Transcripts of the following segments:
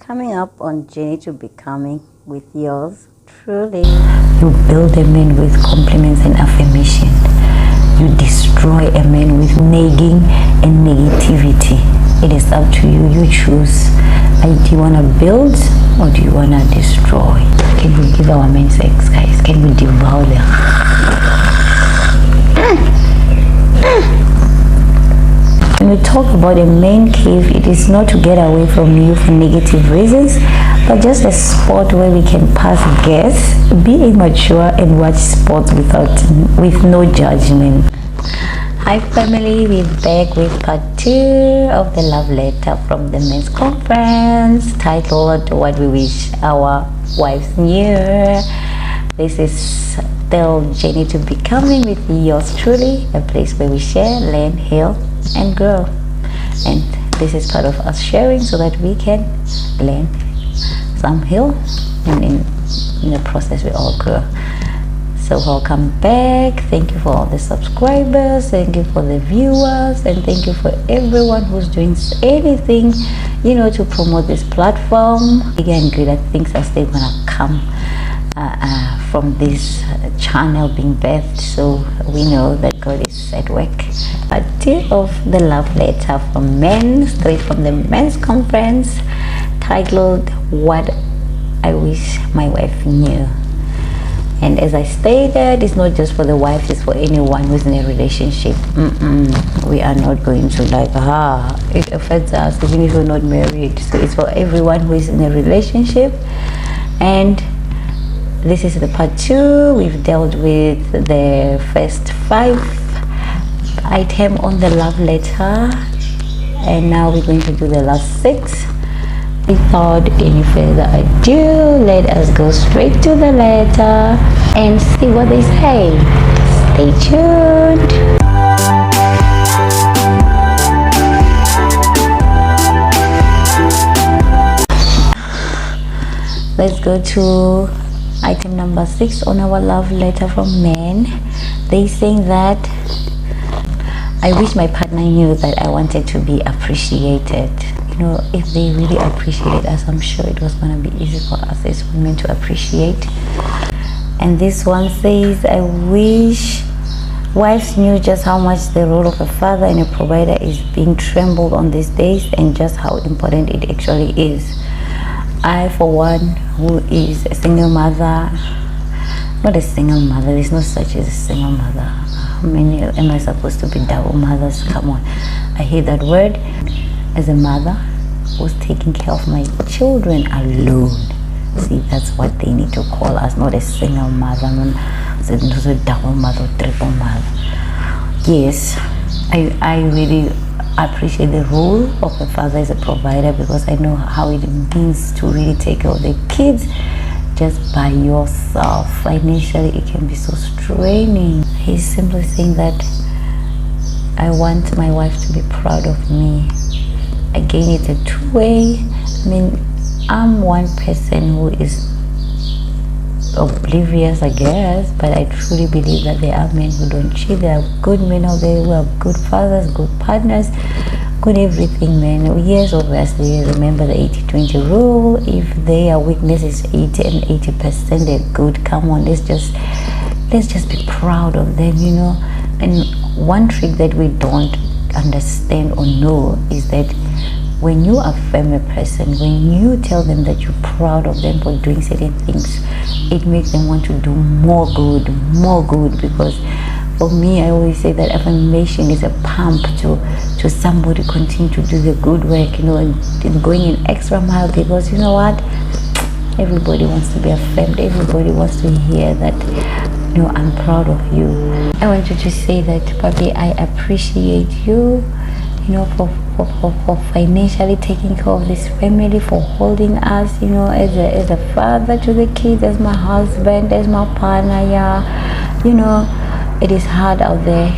Coming up on Journey to Becoming with yours truly. You build a man with compliments and affirmation. You destroy a man with nagging and negativity. It is up to you. You choose. Do you want to build or do you want to destroy? Can we give our men sex, guys? Can we devour them? When we talk about a man cave, it is not to get away from you for negative reasons, but just a spot where we can pass gas, be immature, and watch sports with no judgment. Hi family, we're back with part 2 of the love letter from the men's conference titled What We Wish Our Wives Knew. This is still Journey to Becoming with yours truly, a place where we share, learn, heal, and grow. And this is part of us sharing so that we can learn, some heal, and in the process we all grow. So welcome back. Thank you for all the subscribers, thank you for the viewers, and thank you for everyone who's doing anything to promote this platform. Again, greater things are still gonna come from this channel being birthed, so we know that God is at work. Part 2 of the love letter from men, straight from the men's conference, titled What I Wish My Wife Knew. And as I stated, it's not just for the wife, it's for anyone who's in a relationship. We are not going to it affects us even if we're not married. So it's for everyone who is in a relationship. And this is the part 2. We've dealt with the first 5 items on the love letter, and now we're going to do the last 6. Without any further ado, let us go straight to the letter and see what they say. Stay tuned. Let's go to item number 6 on our love letter from men. They saying that I wish my partner knew that I wanted to be appreciated. If they really appreciated us, I'm sure it was going to be easy for us as women to appreciate. And this one says, I wish wives knew just how much the role of a father and a provider is being trembled on these days, and just how important it actually is. I, for one, who is a single mother, not a single mother, there's no such as a single mother. How many am I supposed to be double mothers? Come on, I hate that word. As a mother who's taking care of my children alone. See, that's what they need to call us, not a single mother, not a double mother or triple mother. Yes, I really appreciate the role of a father as a provider, because I know how it means to really take care of the kids just by yourself. Financially, it can be so straining. He's simply saying that I want my wife to be proud of me. Again, it's a two-way. I'm one person who is oblivious, I guess, but I truly believe that there are men who don't cheat. There are good men out there who are good fathers, good partners, good everything, man. Yes, obviously, remember the 80-20 rule. If their weakness is 80 and 80%, they're good. Come on, let's just be proud of them, And one trick that we don't understand or know is that when you affirm a person, when you tell them that you're proud of them for doing certain things, it makes them want to do more good. Because for me, I always say that affirmation is a pump to somebody continue to do the good work, and going an extra mile, because you know what, everybody wants to be affirmed, everybody wants to hear that I'm proud of you. I want you to say that, Papi, I appreciate you, for financially taking care of this family, for holding us, as a father to the kids, as my husband, as my partner. It is hard out there,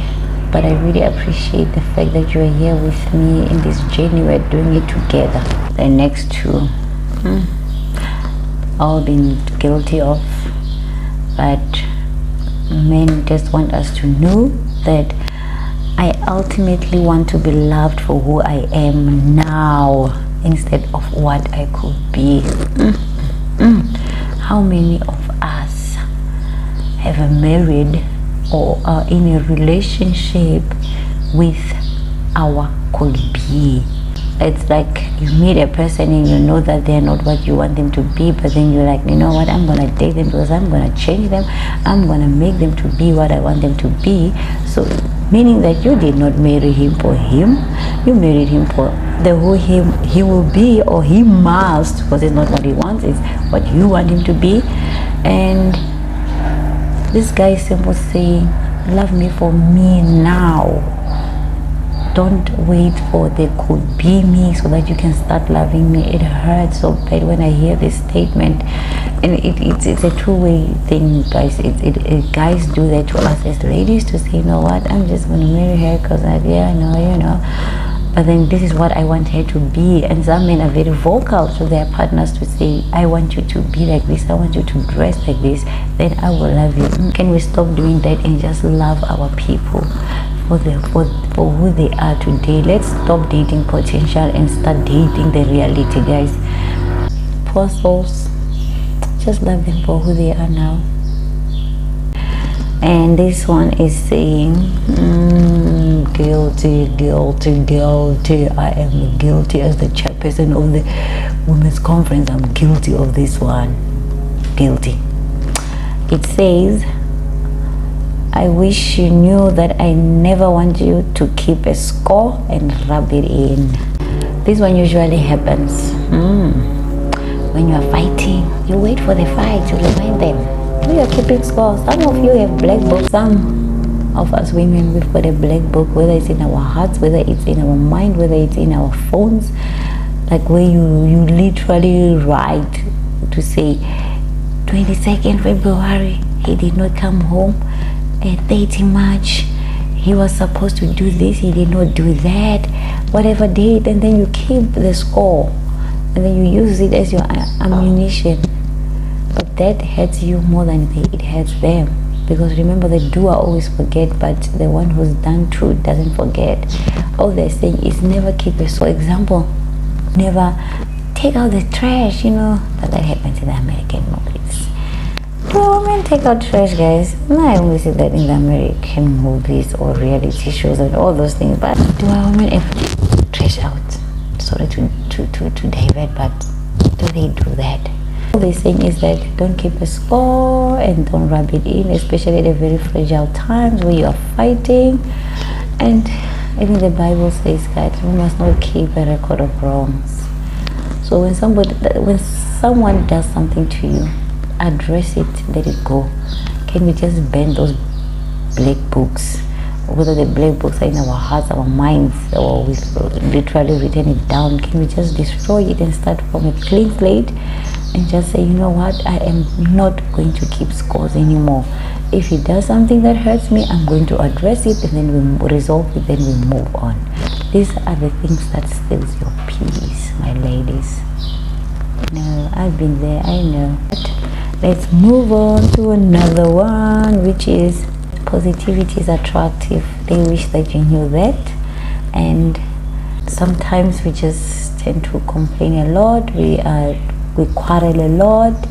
but I really appreciate the fact that you're here with me in this journey. We're doing it together. The next 2, all been guilty of, but men just want us to know that I ultimately want to be loved for who I am now. instead of what I could be. How many of us have married or are in a relationship with our could be? It's like you meet a person and you know that they're not what you want them to be, but then you're like, you know what, I'm gonna date them because I'm gonna change them, I'm gonna make them to be what I want them to be. So meaning that you did not marry him for him, you married him for the who he will be, or he must, because it's not what he wants, it's what you want him to be. And this guy is simply saying, love me for me now. Don't wait for the could be me so that you can start loving me. It hurts so bad when I hear this statement, and it's a two-way thing, guys. Guys do that to us as ladies, to say, you know what, I'm just gonna marry her because I know. But then this is what I want her to be. And some men are very vocal to their partners to say, I want you to be like this, I want you to dress like this, then I will love you. Can we stop doing that and just love our people for who they are today? Let's stop dating potential and start dating the reality, guys. Poor souls, just love them for who they are now. And this one is saying, guilty. I am guilty as the chairperson of the women's conference. I'm guilty of this one. Guilty. It says, I wish you knew that I never want you to keep a score and rub it in. This one usually happens when you are fighting. You wait for the fight to remind them. We are keeping score. Some of you have black books. Some of us women, we've got a black book, whether it's in our hearts, whether it's in our mind, whether it's in our phones, like where you literally write to say 22nd February he did not come home, at 30 March he was supposed to do this, he did not do that, whatever date, and then you keep the score and then you use it as your ammunition. But that hurts you more than it hurts them, because remember, the doer always forget, but the one who's done true doesn't forget. All they're saying is never keep a score. Example, never take out the trash, but that happens in the American movies. Do women take out trash, guys? No, I only see that in the American movies or reality shows and all those things, but do women ever take trash out? Sorry to divert, but do they do that? All they're saying is that don't keep a score and don't rub it in, especially at the very fragile times where you are fighting. And even the Bible says that we must not keep a record of wrongs. So when someone does something to you, address it, let it go. Can we just burn those black books? Whether the black books are in our hearts, our minds, or we've literally written it down, can we just destroy it and start from a clean slate and just say, you know what, I am not going to keep scores anymore. If he does something that hurts me, I'm going to address it, and then we resolve it, then we move on. These are the things that steals your peace, my ladies. No, I've been there, I know. But let's move on to another one, which is positivity is attractive. They wish that you knew that. And sometimes we just tend to complain a lot. We quarrel a lot.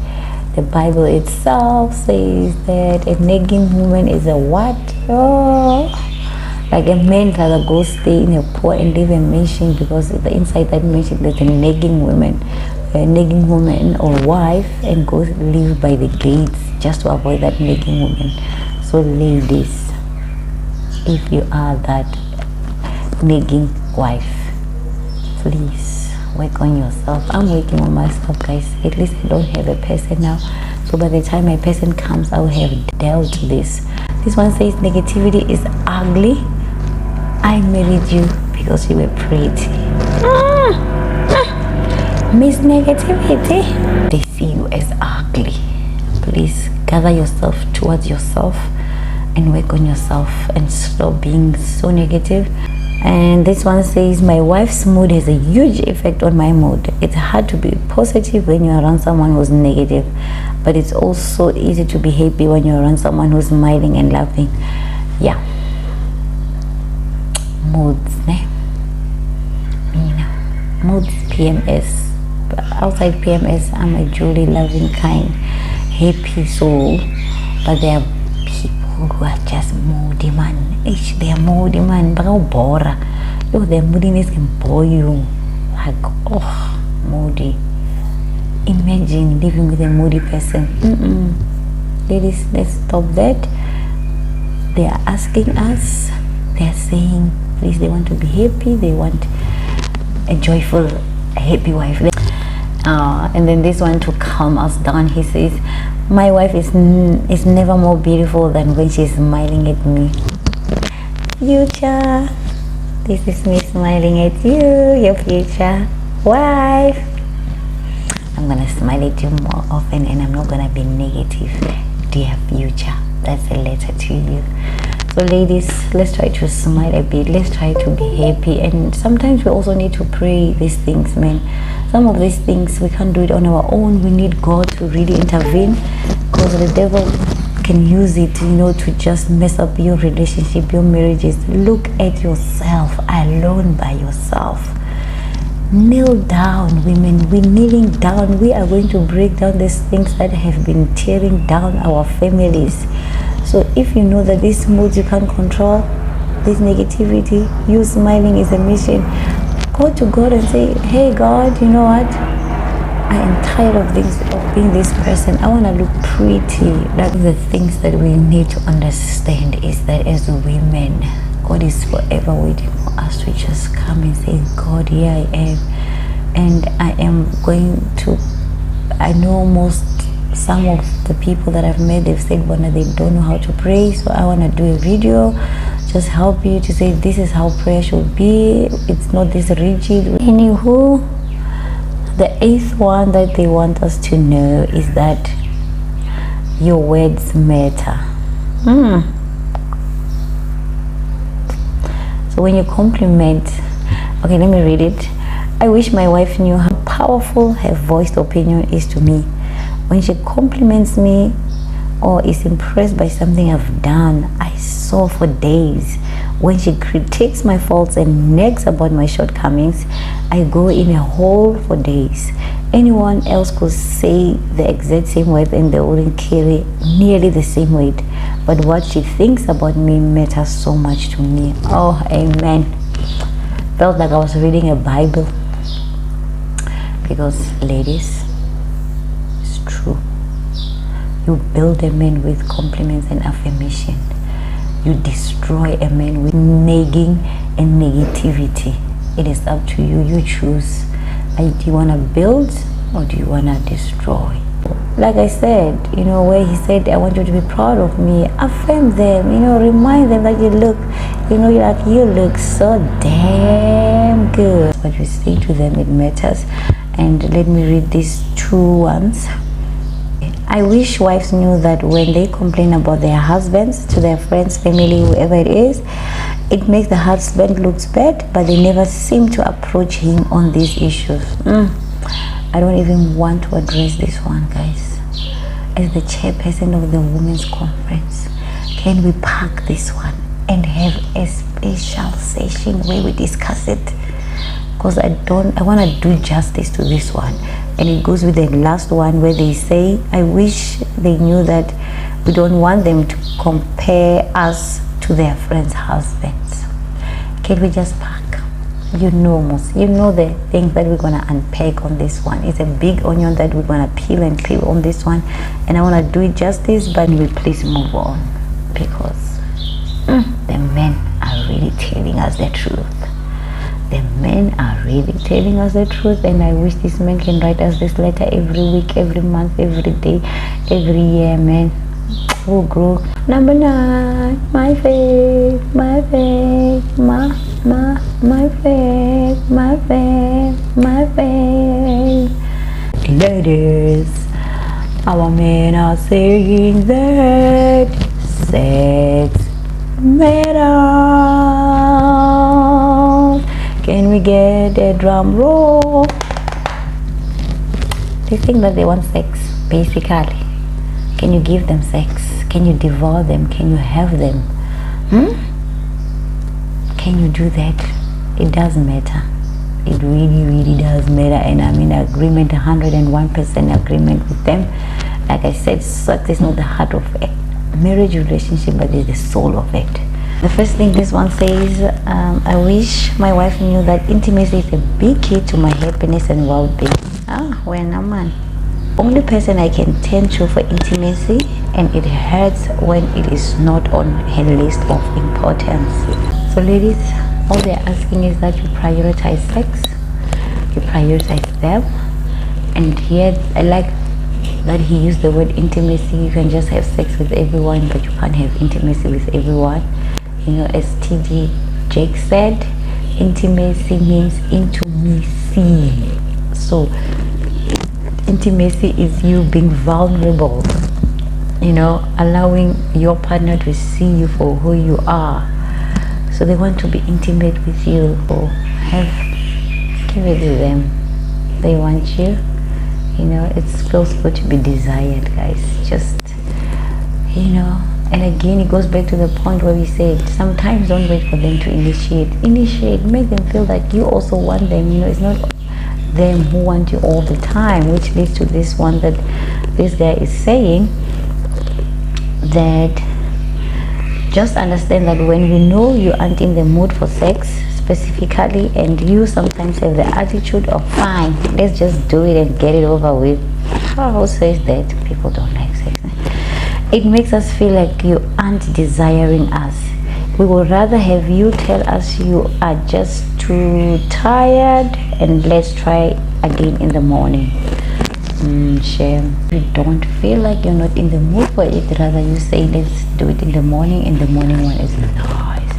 The Bible itself says that a nagging woman is a what? Like a man rather go stay in a poor and live a mansion, because the inside that mansion there's a nagging woman or wife, and go live by the gates just to avoid that nagging woman. So ladies, if you are that nagging wife, please work on yourself. I'm working on myself, guys. At least I don't have a person now, so by the time my person comes, I will have dealt this. This one says negativity is ugly. I married you because you were pretty. Miss Negativity, they see you as ugly. Please gather yourself towards yourself and work on yourself and stop being so negative. And this one says, my wife's mood has a huge effect on my mood. It's hard to be positive when you're around someone who's negative, but it's also easy to be happy when you're around someone who's smiling and laughing. Yeah, moods, ne? moods, PMS. But outside PMS, I'm a jolly, loving, kind, happy soul. But there are people who are just moody, man. They are moody, man. Yo, their moodiness can bore you. Like, oh, moody. Imagine living with a moody person. Ladies, let's stop that. They are asking us, they are saying, please, they want to be happy, they want a joyful, a happy wife. And then this one to calm us down, he says, my wife is never more beautiful than when she's smiling at me. Future, this is me smiling at you, your future wife. I'm gonna smile at you more often, and I'm not gonna be negative. Dear future, that's a letter to you. So ladies, let's try to smile a bit, let's try to be happy. And sometimes we also need to pray these things, man. Some of these things we can't do it on our own. We need God to really intervene, because the devil can use it, to just mess up your relationship, your marriages. Look at yourself alone by yourself. Kneel down, women. We're kneeling down. We are going to break down these things that have been tearing down our families. So if you know that these moods you can't control, this negativity, you smiling is a mission. Go to God and say, hey God, you know what, I am tired of being this person. I want to look pretty. That's the things that we need to understand, is that as women, God is forever waiting for us to just come and say, God, here I am. And I am going to, I know some of the people that I've met, they've said, Bona, they don't know how to pray. So I want to do a video, just help you to say, this is how prayer should be. It's not this rigid. Anywho, the 8th one that they want us to know is that your words matter. So when you compliment, okay, let me read it. I wish my wife knew how powerful her voiced opinion is to me. When she compliments me or is impressed by something I've done, I soar for days. When she critiques my faults and nags about my shortcomings, I go in a hole for days. Anyone else could say the exact same word and they wouldn't carry nearly the same weight. But what she thinks about me matters so much to me. Oh, amen. Felt like I was reading a Bible. Because ladies, it's true. You build a man with compliments and affirmation. You destroy a man with nagging and negativity. It is up to you. You choose. Do you want to build or do you want to destroy? Like I said, where he said, I want you to be proud of me. Affirm them, remind them that you look so damn good. What you say to them, it matters. And let me read these 2 ones. I wish wives knew that when they complain about their husbands to their friends, family, whoever it is, it makes the husband look bad, but they never seem to approach him on these issues. I don't even want to address this one, guys. As the chairperson of the women's conference, can we park this one and have a special session where we discuss it? Because I want to do justice to this one. And it goes with the last one where they say, I wish they knew that we don't want them to compare us to their friends' husbands. Can we just park? You know the things that we're gonna unpack on this one. It's a big onion that we're gonna peel and clean on this one, and I want to do it justice, but we please move on, because the men are really telling us the truth. The men are really telling us the truth, and I wish this man can write us this letter every week, every month, every day, every year, man. We'll grow. Number 9, my faith, my faith, my faith, my faith, my faith. Ladies, our men are saying that sex matters. Can we get a drum roll? They think that they want sex, basically. Can you give them sex? Can you devour them? Can you have them? Can you do that? It does matter. It really does matter, and I'm in agreement, 101% agreement with them. Like I said, sex is not the heart of a marriage relationship, but it's the soul of it. The first thing this one says, I wish my wife knew that intimacy is a big key to my happiness and well-being. When a man, only person I can turn to for intimacy, and it hurts when it is not on her list of importance. So ladies, all they're asking is that you prioritize sex, you prioritize them. And here I like that he used the word intimacy. You can just have sex with everyone, but you can't have intimacy with everyone. You know, as TD Jake said, intimacy means intimacy. So intimacy is you being vulnerable, you know, allowing your partner to see you for who you are. So they want to be intimate with you, or give it to them. They want you, you know. It's supposed to be desired, guys. Just, you know. And again, it goes back to the point where we said sometimes don't wait for them to initiate. Make them feel like you also want them. You know, it's not them who want you all the time, which leads to this one that this guy is saying, that just understand that when you know you aren't in the mood for sex specifically, and you sometimes have the attitude of fine, let's just do it and get it over with. Who says that people don't like sex? It makes us feel like you aren't desiring us. We would rather have you tell us you are just too tired and let's try again in the morning. Shame. You don't feel like you're not in the mood for it, rather you say let's do it in the morning, and the morning one is nice.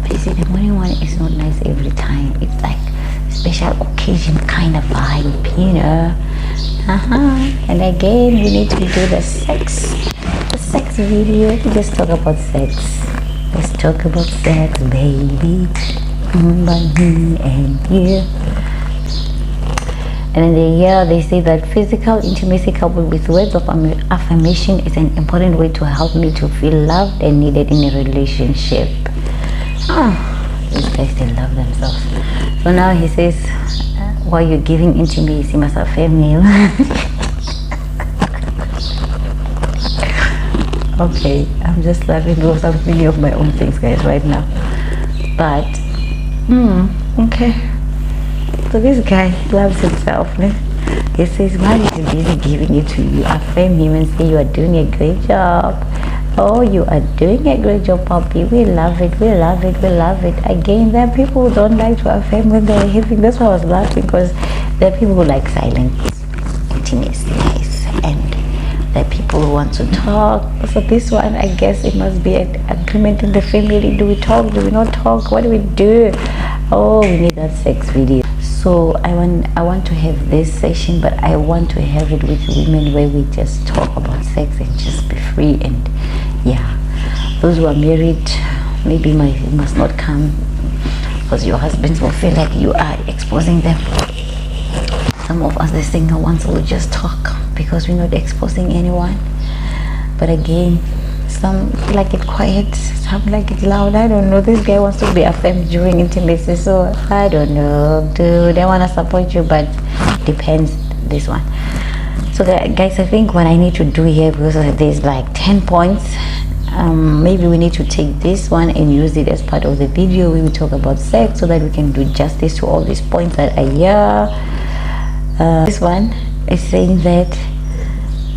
But you see, the morning one is not nice every time. It's like special occasion kind of vibe, you know. And again, we need to do the sex video. Let's talk about sex. Let's talk about sex, baby. But me and you. And in they say that physical intimacy coupled with words of affirmation is an important way to help me to feel loved and needed in a relationship. These guys, they love themselves. So now he says, while you're giving intimacy, you must affirm me. Okay, I'm just laughing because I'm thinking of my own things, guys, right now. But, okay. So this guy loves himself. He says, while he's busy giving it to you, affirm him and say, you are doing a great job. Oh, you are doing a great job, puppy. We love it, we love it, we love it. Again, there are people who don't like to affirm when they're having. That's why I was laughing, because there are people who like silent intimacy, guys. And there are people who want to talk. So this one, I guess it must be an agreement in the family. Do we talk? Do we not talk? What do we do? Oh, we need that sex video. So I want to have this session, but I want to have it with women where we just talk about sex and just be free. And yeah, those who are married, maybe you must not come, because your husbands will feel like you are exposing them. Some of us, the single ones, will just talk because we're not exposing anyone. But again, some like it quiet, some like it loud. I don't know. This guy wants to be affirmed during intimacy, so I don't know, dude. I want to support you, but depends. This one. So guys, I think what I need to do here, because there's like 10 points, maybe we need to take this one and use it as part of the video. We will talk about sex so that we can do justice to all these points that I hear. This one is saying that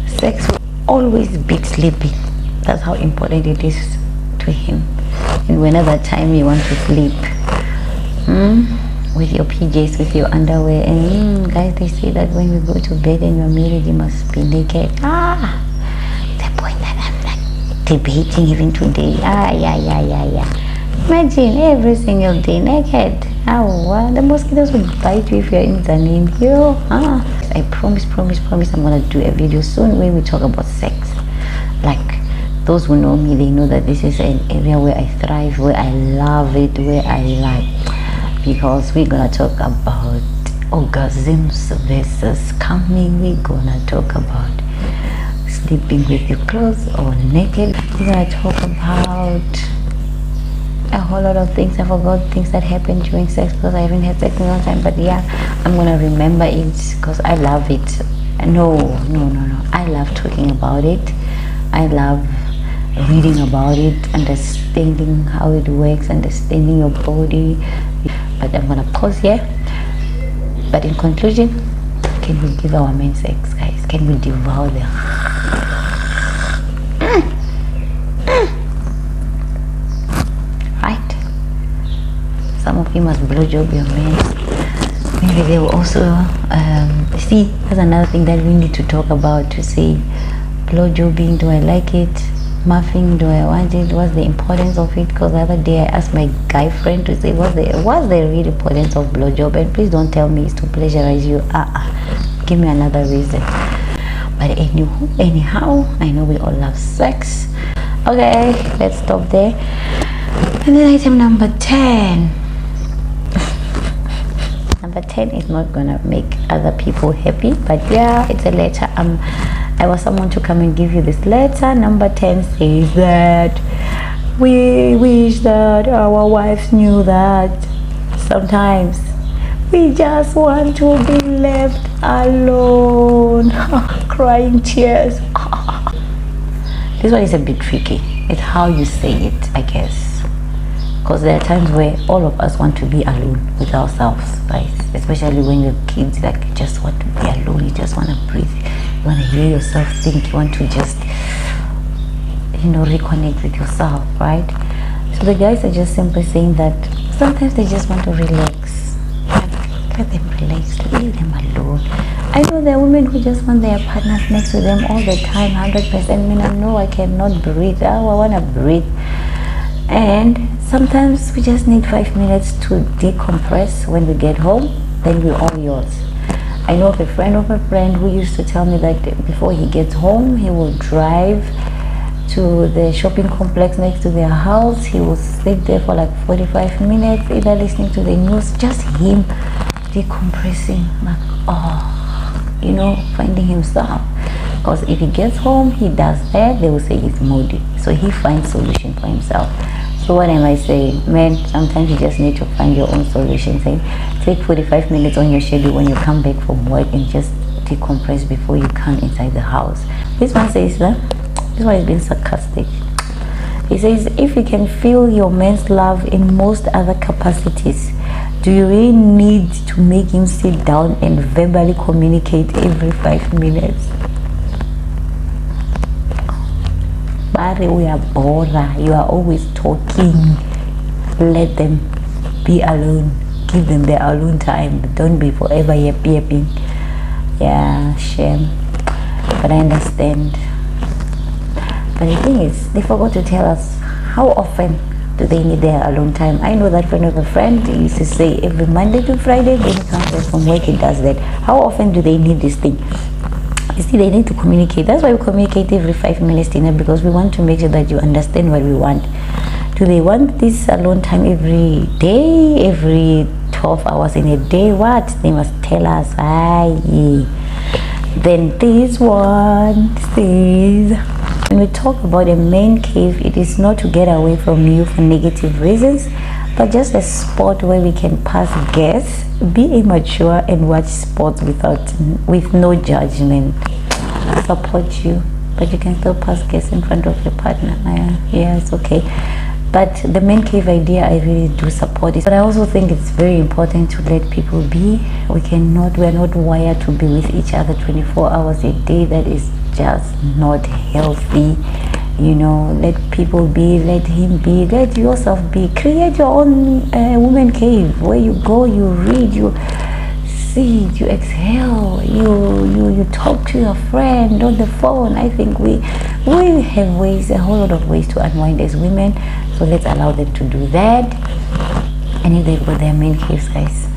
sex will always beat sleeping. That's how important it is to him. And whenever time you want to sleep, with your PJs, with your underwear, and guys, they say that when you go to bed and you're married, you must be naked. The point that I'm like debating even today. Yeah. Imagine every single day naked. The mosquitoes will bite you if you're in the name. I promise I'm gonna do a video soon where we talk about sex. Like, those who know me, they know that this is an area where I thrive, where I love it, where I like, because we're gonna talk about orgasms versus coming. We're gonna talk about sleeping with your clothes or naked. We're gonna talk about a whole lot of things. I forgot things that happened during sex because I haven't had sex in a long time. But yeah, I'm gonna remember it because I love it. No, I love talking about it. I love reading about it, understanding how it works, understanding your body. But I'm gonna pause here. But in conclusion, can we give our men sex, guys? Can we devour them? Right? Some of you must blowjob your men. Maybe they will also see. That's another thing that we need to talk about. To say, blowjobbing, do I like it? Muffing, do I want it? What's the importance of it? Because the other day I asked my guy friend to say, what's the real importance of blowjob? And please don't tell me it's to pleasurize you. Give me another reason. But anyhow, I know we all love sex. Okay, let's stop there. And then item number 10. Number 10 is not gonna make other people happy, but yeah, it's a letter. I want someone to come and give you this letter. Number 10 says that we wish that our wives knew that sometimes we just want to be left alone. Crying tears. This one is a bit tricky. It's how you say it, I guess. Because there are times where all of us want to be alone with ourselves, right? Especially when you're kids, like you just want to be alone, you just want to breathe, you want to hear yourself think, you want to just, reconnect with yourself, right? So the guys are just simply saying that sometimes they just want to relax. Let them relax, leave them alone. I know there are women who just want their partners next to them all the time, 100%. No, I cannot breathe. I want to breathe. And sometimes we just need 5 minutes to decompress when we get home, then we're all yours. I know of a friend of a friend who used to tell me that before he gets home, he will drive to the shopping complex next to their house. He will sit there for like 45 minutes, either listening to the news, just him decompressing, like, finding himself. Because if he gets home, he does that, they will say he's moody. So he finds solution for himself. So what am I saying? Man, sometimes you just need to find your own solution. Take 45 minutes on your schedule when you come back from work and just decompress before you come inside the house. This one says, this one is being sarcastic. He says, if you can feel your man's love in most other capacities, do you really need to make him sit down and verbally communicate every 5 minutes? Barry, we are bored. You are always talking. Let them be alone. Give them their alone time. Don't be forever yapping. Yeah, shame. But I understand. But the thing is, they forgot to tell us how often do they need their alone time. I know that friend of a friend used to say every Monday to Friday when he comes back from work he does that. How often do they need this thing? You see, they need to communicate. That's why we communicate every 5 minutes, Tina, because we want to make sure that you understand what we want. Do they want this alone time every day, every 12 hours in a day? What? They must tell us. Then this one says, when we talk about a man cave, it is not to get away from you for negative reasons, but just a spot where we can pass gas, be immature, and watch sports with no judgment. Support you, but you can still pass gas in front of your partner. Yeah, it's okay. But the man cave idea, I really do support it. But I also think it's very important to let people be. We're not wired to be with each other 24 hours a day. That is just not healthy. Let people be, let him be, let yourself be. Create your own woman cave where you go, you read, you see, you exhale, you talk to your friend on the phone. I think we have ways, a whole lot of ways to unwind as women. So let's allow them to do that. And if they've got their main caves, guys,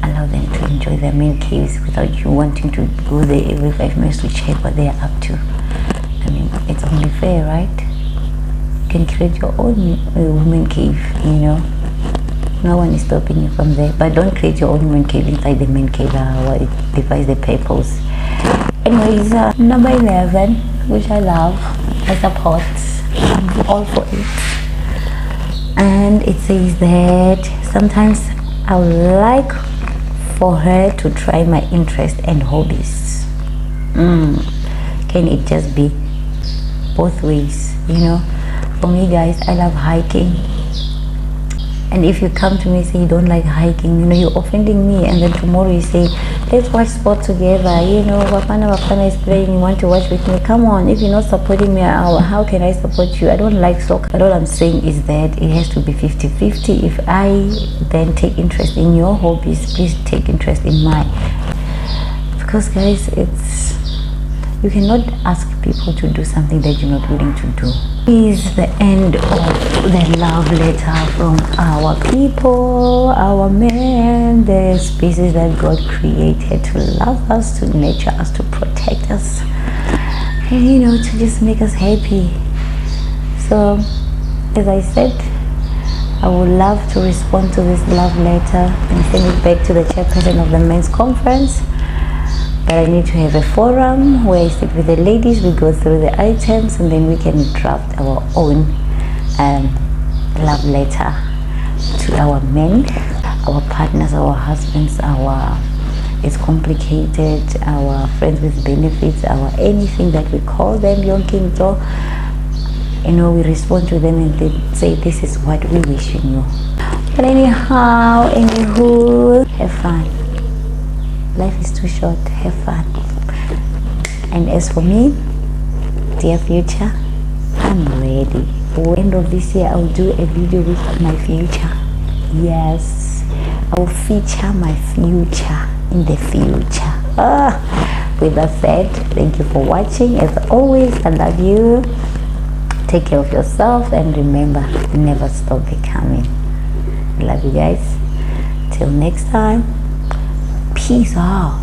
allow them to enjoy their main caves without you wanting to go there every 5 minutes to check what they're up to. I mean, it's only fair, right? You can create your own woman cave, No one is stopping you from there. But don't create your own woman cave inside the main cave. It defies the purpose. Anyways, number 11, which I love, I support. I'm all for it. and it says that sometimes I would like for her to try my interest and hobbies. Can it just be both ways? You know, for me, guys, I love hiking, and if you come to me and say you don't like hiking, you know, you're offending me, and then tomorrow you say let's watch sport together, you know, Bafana is playing, you want to watch with me, come on. If you're not supporting me, how can I support you? I don't like soccer. But all I'm saying is that it has to be 50-50. If I then take interest in your hobbies, please take interest in mine, because guys, you cannot ask people to do something that you're not willing to do. Is the end of the love letter from our people, our men, the species that God created to love us, to nurture us, to protect us, and you know, to just make us happy. So as I said, I would love to respond to this love letter and send it back to the chairperson of the men's conference. But I need to have a forum where I sit with the ladies, we go through the items, and then we can draft our own love letter to our men, our partners, our husbands, it's complicated, our friends with benefits, our anything that we call them, yonkinto. You know, we respond to them and they say this is what we wish you knew. But anyhow, anywho, have fun. Life is too short. Have fun. And as for me, dear future, I'm ready. For the end of this year, I'll do a video with my future. Yes, I will feature my future in the future. With that said, thank you for watching. As always, I love you. Take care of yourself, and remember, never stop becoming. I love you guys. Till next time. Peace out.